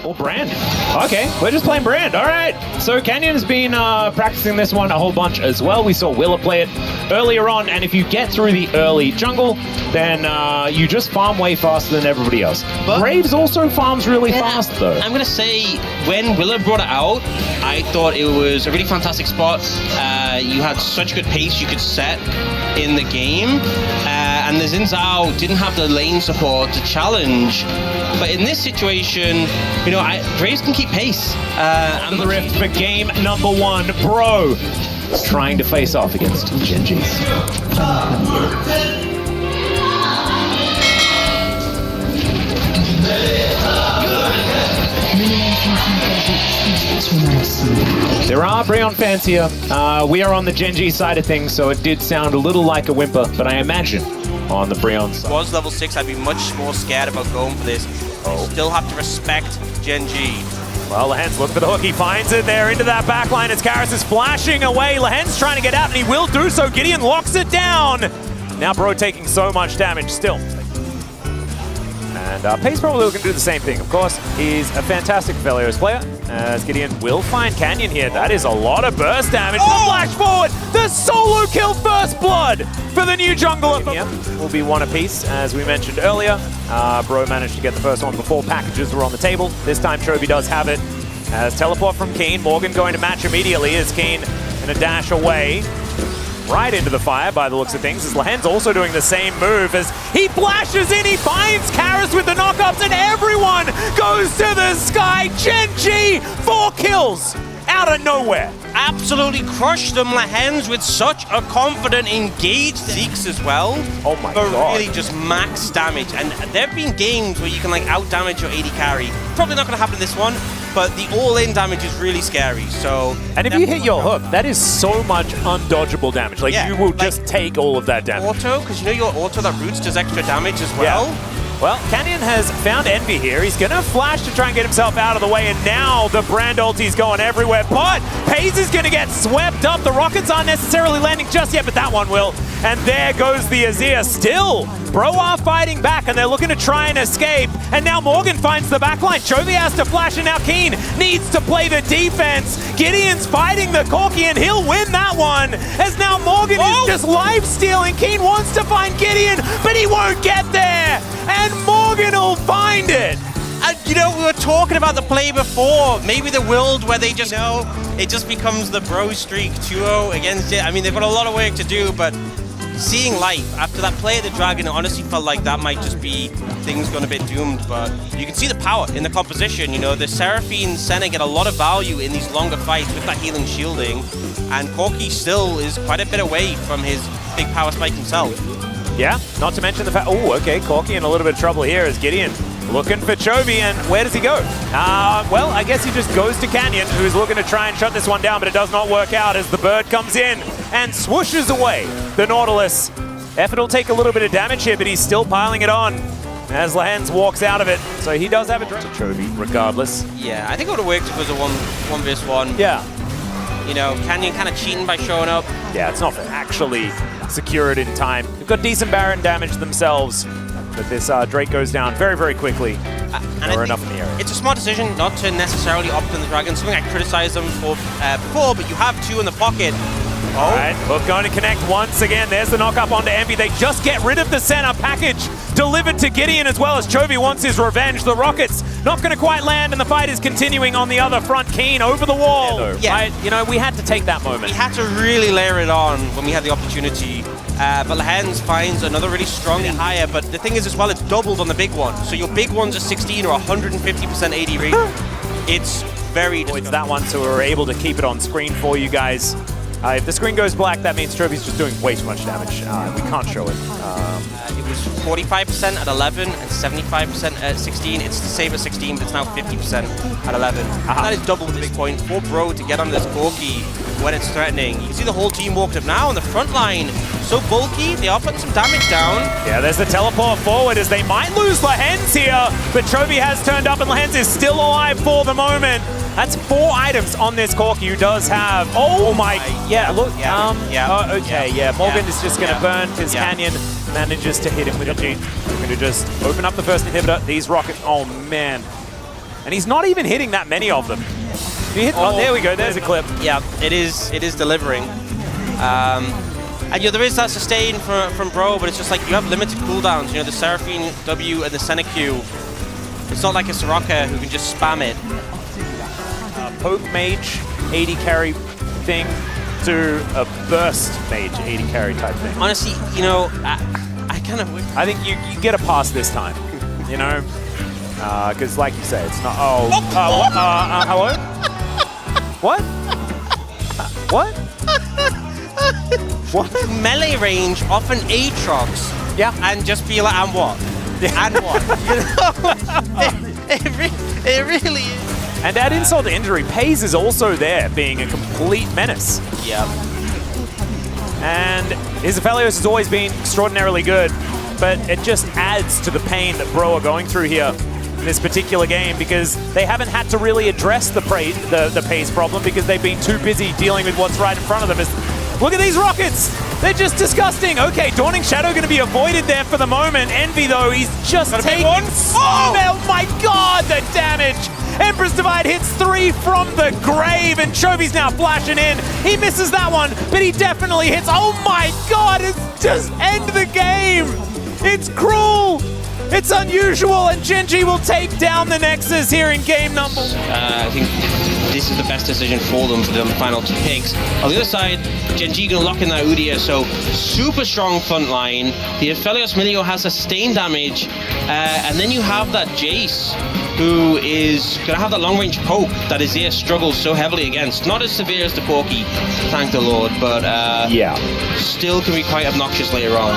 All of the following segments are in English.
Or Brand. Okay, we're just playing Brand. All right. So Canyon's been practicing this one a whole bunch as well. We saw Willa play it earlier on, and if you get through the early jungle, then you just farm way faster than everybody else. But Graves also farms really fast, though. I'm gonna say when Willa brought it out, I thought it was a really fantastic spot. You had such good pace you could set in the game, and the Xin Zhao didn't have the lane support to challenge. But in this situation, you know, Graves can keep pace. And the rift for game number 1. Bro is trying to face off against Genji. There are Breon fans here. We are on the Genji side of things, so it did sound a little like a whimper, but I imagine on the Breon side. If it was level 6, I'd be much more scared about going for this. You still have to respect Genji. Well, Lehen's looking for the hook. He finds it there into that backline as Karras is flashing away. Lehen's trying to get out, and he will do so. Gideon locks it down. Now Bro taking so much damage still. And Pace probably looking to do the same thing. Of course, he's a fantastic Velios player, as Gideon will find Canyon here. That is a lot of burst damage. The flash forward, the solo kill, first blood for the new jungler. Here will be one apiece, as we mentioned earlier. Bro managed to get the first one before packages were on the table. This time Chovy does have it. As teleport from Keen, Morgan going to match immediately as Keen going to dash away. Right into the fire by the looks of things, as Lehen's also doing the same move as he flashes in, he finds Karras with the knockups, and everyone goes to the sky. Genji, 4 kills out of nowhere. Absolutely crushed them. Lehen's with such a confident, engaged Zeke's as well. Oh my god. Really just max damage. And there have been games where you can like out damage your AD carry. Probably not going to happen in this one, but the all-in damage is really scary. So, and if you hit your hook, that is so much undodgeable damage. Like, you will just take all of that damage. Auto, because you know your auto that roots does extra damage as well. Yeah. Well, Canyon has found Envy here. He's going to flash to try and get himself out of the way, and now the Brand ulti's going everywhere. But Paze is going to get swept up. The rockets aren't necessarily landing just yet, but that one will. And there goes the Azir. Still, Bro are fighting back, and they're looking to try and escape. And now Morgan finds the backline. Chovy has to flash, and now Keen needs to play the defense. Gideon's fighting the Corki, and he'll win that one. As now Morgan is just life-stealing. Keen wants to find Gideon, but he won't get there. And Morgan will find it. And you know, we were talking about the play before. Maybe the world where they just, you know, it just becomes the Bro streak 2-0 against it. I mean, they've got a lot of work to do, but seeing life after that play at the Dragon, it honestly felt like that might just be things gone a bit doomed. But you can see the power in the composition. You know, the Seraphine Senna get a lot of value in these longer fights with that healing shielding. And Corki still is quite a bit away from his big power spike himself. Yeah, not to mention the fact, oh, okay, Corki in a little bit of trouble here as Gideon looking for Chovy, and where does he go? Well, I guess he just goes to Canyon, who's looking to try and shut this one down, but it does not work out as the bird comes in and swooshes away the Nautilus. Effort will take a little bit of damage here, but he's still piling it on as Lehen's walks out of it. So he does have a dragon to Chovy, regardless. Yeah, I think it would have worked if it was a 1v1. Yeah. You know, Canyon kind of cheating by showing up. Yeah, it's not fair. Actually secure it in time. They've got decent Baron damage themselves, but this Drake goes down very, very quickly. And enough in the area. It's a smart decision not to necessarily opt in the Dragon. Something I criticized them for before, but you have 2 in the pocket. All right, Hook going to connect once again. There's the knock-up onto Envy. They just get rid of the center package delivered to Gideon as well as Chovy wants his revenge. The rockets not going to quite land, and the fight is continuing on the other front. Keen over the wall. Yeah. You know, we had to take that moment. We had to really layer it on when we had the opportunity. But Lehen's finds another really strong higher, but the thing is as well, it's doubled on the big one. So your big one's a 16 or 150% AD rate. It's very it's that one, so we're able to keep it on screen for you guys. If the screen goes black, that means Chovy's just doing way too much damage. We can't show it. It was 45% at 11 and 75% at 16. It's the same at 16, but it's now 50% at 11. That is double at this point for Bro to get on this Corki when it's threatening. You can see the whole team walked up now on the front line. So bulky, they are putting some damage down. Yeah, there's the teleport forward as they might lose Lehen's here, but Chovy has turned up and Lehen's is still alive for the moment. That's 4 items on this Corki who does have, look, Morgan is just going to burn his Canyon, manages to hit him with a G. We're going to just open up the first inhibitor. These rockets, oh man. And he's not even hitting that many of them. Oh, there we go. There's a clip. Yeah, it is delivering. And there is that sustain from Bro, but it's just like you have limited cooldowns. The Seraphine W and the Senna Q. It's not like a Soraka who can just spam it. Poke Mage 80 carry thing to a Burst Mage 80 carry type thing. Honestly, I kind of wish. I think you get a pass this time, because like you say, it's not. Hello? What? What? What? Melee range off an Aatrox. Yeah. And just be like, and what? Yeah. And what? It really is. And add insult to injury, Pays is also there, being a complete menace. Yeah. And his Aphelios has always been extraordinarily good, but it just adds to the pain that Bro are going through here in this particular game, because they haven't had to really address the Pays problem because they've been too busy dealing with what's right in front of them. Look at these rockets! They're just disgusting! Okay, Dawning Shadow going to be avoided there for the moment. Envy, though, he's just taking... Oh my god, the damage! Emperor's Divide hits 3 from the grave, and Chovy's now flashing in. He misses that one, but he definitely hits... Oh my god, it's just end the game! It's cruel! It's unusual, and Genji will take down the Nexus here in game number. I think this is the best decision for them for the final 2 picks. On the other side, Genji gonna lock in that Udyr, so super strong front line. The Aphelios Milio has sustained damage, and then you have that Jace, who is gonna have that long-range poke that Azir struggles so heavily against. Not as severe as the Corki, thank the Lord, but yeah, still can be quite obnoxious later on.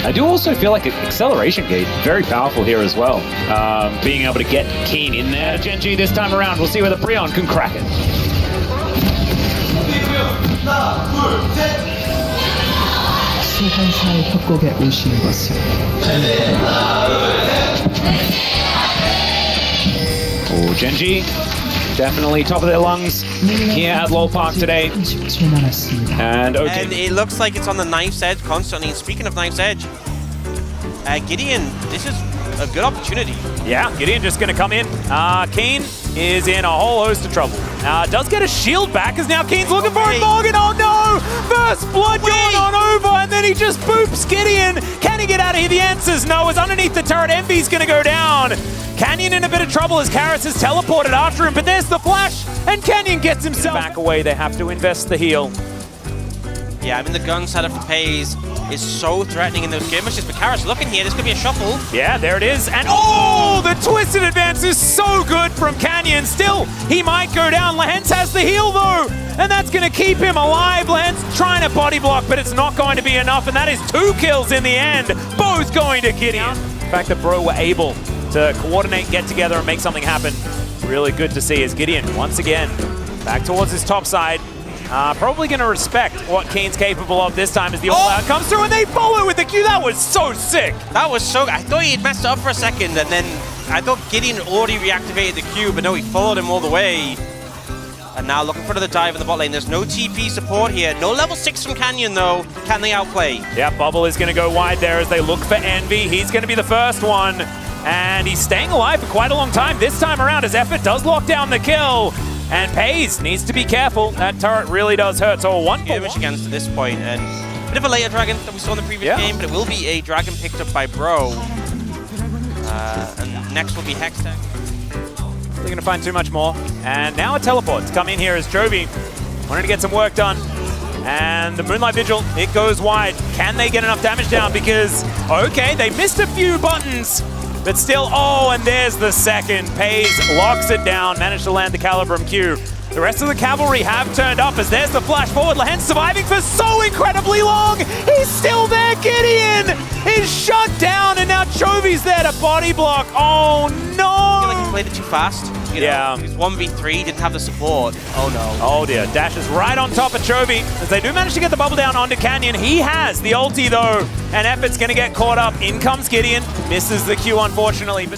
I do also feel like acceleration gate very powerful here as well. Being able to get Keen in there. Genji this time around, we'll see whether Brionne can crack it. Oh, Genji, definitely top of their lungs here at Lowell Park today. And okay. And it looks like it's on the knife's edge constantly. And speaking of knife's edge, Gideon, this is a good opportunity. Yeah, Gideon just going to come in. Keen is in a whole host of trouble. Does get a shield back, as now Keen's looking for it. Morgan, oh no! First blood going on over, and then he just boops Gideon. Can he get out of here? The answer's no. As underneath the turret, Envy's going to go down. Canyon in a bit of trouble as Karis is teleported after him, but there's the flash, and Canyon gets himself back away. They have to invest the heal. Yeah, I mean, the gun setup for Pays is so threatening in those skirmishes, but Karis looking here, this could be a shuffle. Yeah, there it is, and oh, the twisted advance is so good from Canyon. Still, he might go down. Lehens has the heal, though, and that's going to keep him alive. Lehens trying to body block, but it's not going to be enough, and that is 2 kills in the end, both going to Gideon. The fact that Bro were able to coordinate, get together, and make something happen, really good to see as Gideon, once again, back towards his top side. Probably going to respect what Keen's capable of this time as the all-out comes through, and they follow with the Q. That was so sick. That was so... I thought he had messed up for a second, and then I thought Gideon already reactivated the Q, but no, he followed him all the way. And now looking for the dive in the bot lane. There's no TP support here. No level 6 from Canyon, though. Can they outplay? Yeah, Bubble is going to go wide there as they look for Envy. He's going to be the first one, and he's staying alive for quite a long time. This time around, his effort does lock down the kill. And Pays needs to be careful. That turret really does hurt. So a 1-for-1 against to this point, and a bit of a later dragon that we saw in the previous game, but it will be a dragon picked up by Bro. And next will be Hextech. They're going to find too much more. And now a teleport to come in here as Jovi wanted to get some work done. And the Moonlight Vigil, it goes wide. Can they get enough damage down? Because, okay, they missed a few buttons. But still, oh, and there's the second. Pays locks it down, managed to land the Calibrum Q. The rest of the cavalry have turned up as there's the flash forward. Lehens surviving for so incredibly long. He's still there. Gideon is shut down, and now Chovy's there to body block. Oh, no. I feel like he played it too fast. Yeah. He was 1v3, didn't have the support. Oh, no. Oh, dear. Dash is right on top of Chovy as they do manage to get the bubble down onto Canyon. He has the ulti, though, and Effort's going to get caught up. In comes Gideon. Misses the Q, unfortunately, but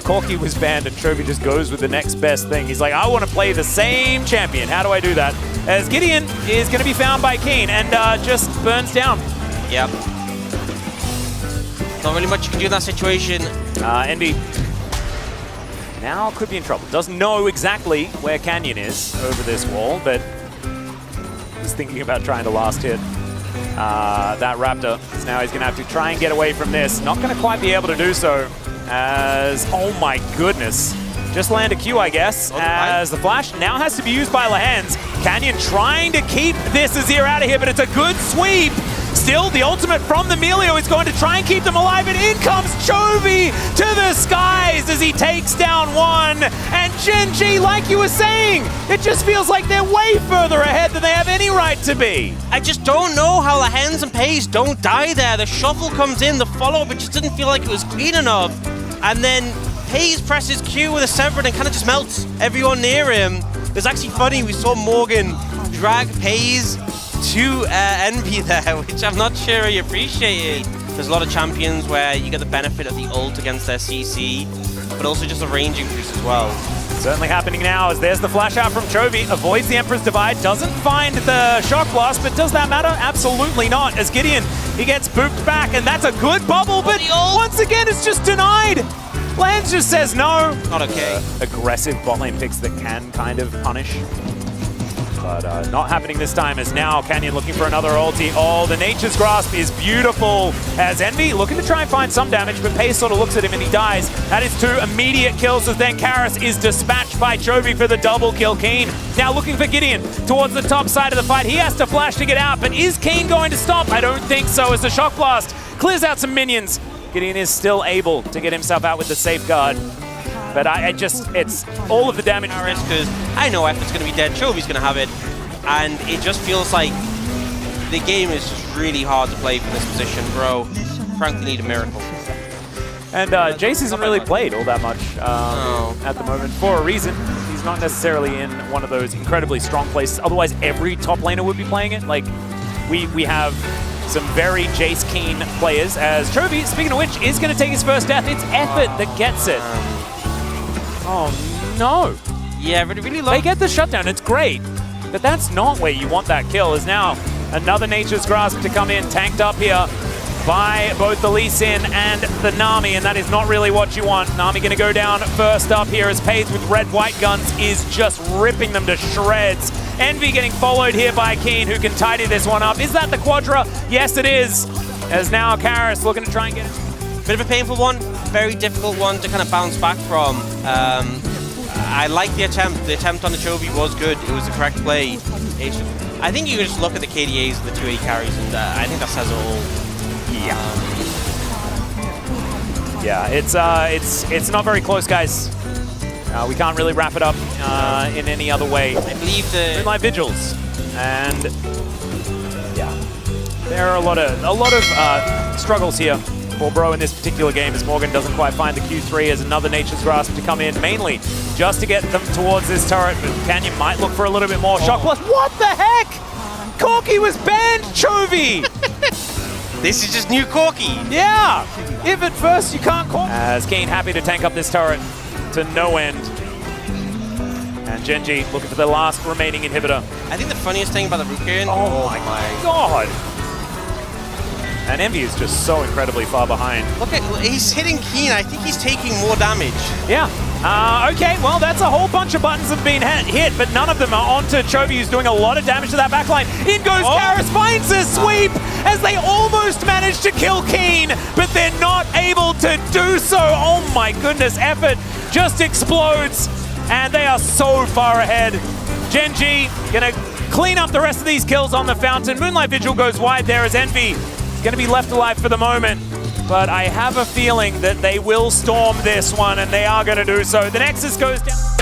Corki was banned, and Chovy just goes with the next best thing. He's like, I want to play the same champion. How do I do that? As Gideon is going to be found by Keen and just burns down. Yep. Not really much you can do in that situation. Envy. now could be in trouble. Doesn't know exactly where Canyon is over this wall, but he's thinking about trying to last hit that Raptor. So now he's going to have to try and get away from this. Not going to quite be able to do so as, oh my goodness, just land a Q, I guess, as the flash now has to be used by Lehens. Canyon trying to keep this Azir out of here, but it's a good sweep. Still, the ultimate from the Melio is going to try and keep them alive, and in comes Chovy to the skies as he takes down one. And Gen G, like you were saying, it just feels like they're way further ahead than they have any right to be. I just don't know how the Hens and Pays don't die there. The shuffle comes in, the follow-up, it just didn't feel like it was clean enough. And then Pays presses Q with a Severin and kind of just melts everyone near him. It's actually funny, we saw Morgan drag Pays to Envy there, which I'm not sure he appreciated. There's a lot of champions where you get the benefit of the ult against their CC, but also just a range increase as well. Certainly happening now as there's the flash out from Chovy, avoids the Emperor's Divide, doesn't find the Shock Blast, but does that matter? Absolutely not, as Gideon, he gets booped back, and that's a good bubble, but once again it's just denied. Lance just says no. Not okay. Aggressive bot lane picks that can kind of punish. But not happening this time, as now Canyon looking for another ulti. Oh, the Nature's Grasp is beautiful as Envy looking to try and find some damage, but Pace sort of looks at him and he dies. That is 2 immediate kills, as then Karis is dispatched by Chovy for the double kill. Keen now looking for Gideon towards the top side of the fight. He has to flash to get out, but is Keen going to stop? I don't think so, as the Shock Blast clears out some minions. Gideon is still able to get himself out with the safeguard. But it's all of the damage. Because I know Effort's going to be dead, Chovy's going to have it, and it just feels like the game is just really hard to play from this position, bro. Frankly, need a miracle. And Jace hasn't really played all that much at the moment for a reason. He's not necessarily in one of those incredibly strong places. Otherwise, every top laner would be playing it. Like, we have some very Jace keen players, as Chovy, speaking of which, is going to take his first death. It's Effort that gets it. Oh no. Yeah, but really low. They get the shutdown, it's great. But that's not where you want that kill, is now another Nature's Grasp to come in, tanked up here by both the Lee Sin and the Nami, and that is not really what you want. Nami gonna go down first up here as Paige with red-white guns is just ripping them to shreds. Envy getting followed here by Keen, who can tidy this one up. Is that the Quadra? Yes, it is. As now Karis looking to try and get it. Bit of a painful one, very difficult one to kind of bounce back from. I like the attempt. The attempt on the Chovy was good. It was the correct play. I think you can just look at the KDAs of the 2 AD carries, and I think that says it all. Yeah, it's not very close, guys. We can't really wrap it up in any other way. I believe the Moonlight Vigils, and yeah, there are a lot of struggles here for Bro in this particular game, as Morgan doesn't quite find the Q3 as another Nature's Grasp to come in, mainly just to get them towards this turret, but Canyon might look for a little bit more. Shock Blast, what the heck? Corki was banned, Chovy! This is just new Corki. Yeah, if at first you can't call. As Keen happy to tank up this turret to no end. And Genji looking for the last remaining inhibitor. I think the funniest thing about the Rukian, oh my god! And Envy is just so incredibly far behind. Look at, he's hitting Keen. I think he's taking more damage. Yeah. Okay, well, that's a whole bunch of buttons have been hit, but none of them are onto Chovy, who's doing a lot of damage to that backline. In goes Karis, finds a sweep, as they almost managed to kill Keen, but they're not able to do so. Oh my goodness, Effort just explodes, and they are so far ahead. Genji gonna clean up the rest of these kills on the fountain. Moonlight Vigil goes wide there as Envy going to be left alive for the moment, but I have a feeling that they will storm this one, and they are going to do so. The Nexus goes down.